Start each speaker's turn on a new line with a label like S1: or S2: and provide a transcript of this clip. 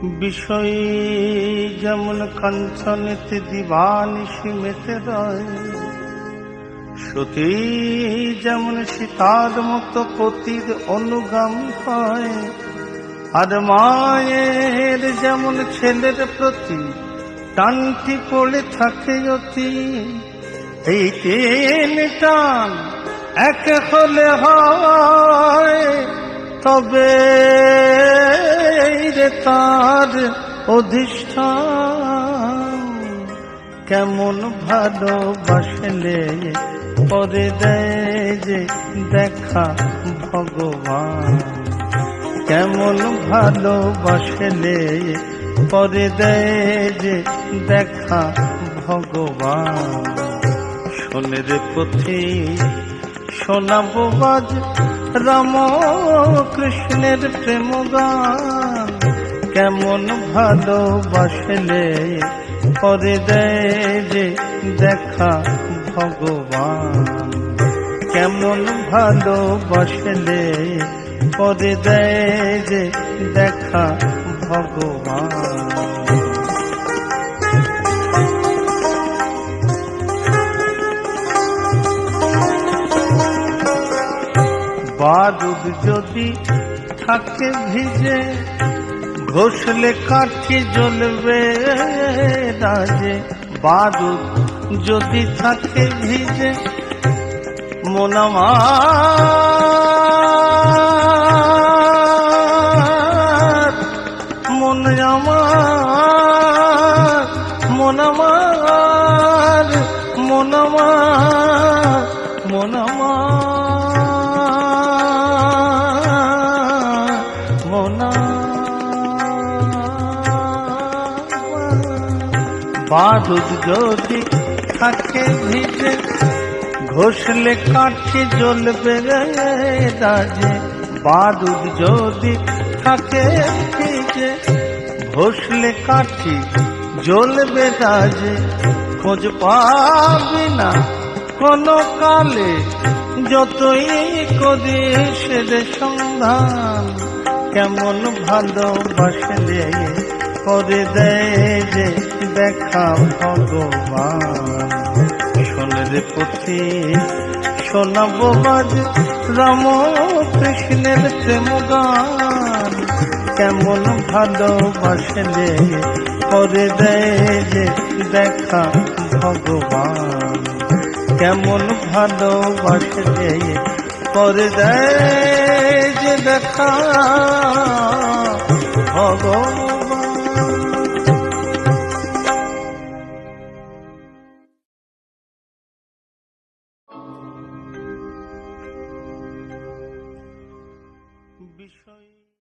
S1: বিষয় যেমন কাঞ্চনেতে দিবানিশি মেতে রয়, সতী যেমন সীতার মতো পতির অনুগামী হয়, আর মায়ের যেমন ছেলের প্রতি টানটি পড়ে থাকে অতি। এই তিন টান এক হলে হয়, তবে রে তার অধিষ্ঠান। কেমন ভালোবাসলে পরে দেয় যে দেখা ভগবান, কেমন ভালোবাসলে পরে দেয় যে দেখা ভগবান। শোনে রে পথি শোনাবো আজ রাম কৃষ্ণের প্রেম গান, কেমন ভালোবাসলে পরে দেয় যে দেখা ভগবান, কেমন ভালোবাসলে পরে দেয় যে দেখা ভগবান। বারুদ যদি থাকে ভিজে, ঘষলে কাঠি জ্বলবে রাজে। বারুদ যদি থাকে ভিজে, মন আমার মন আমার মন আমার মন আমার মন আমার। বারুদ যদি থাকে ভিজে, ঘষলে কাঠি জ্বলবে রাজে। বারুদ যদি থাকে ভিজে, ঘষলে কাঠি জ্বলবে রাজে। খোঁজ পাবি না কোনো কালে, যতই করিস রে সন্ধান, কেমন ভালোবাসলে করে দেয় যে দেখা ভগবান। শোনে রে পথি শোনাবো আজ রাম কৃষ্ণের প্রেম গান, কেমন ভালোবাসলে করে দেয় যে দেখা ভগবান, কেমন ভালোবাসলে করে দেয় যে দেখা ভগবান।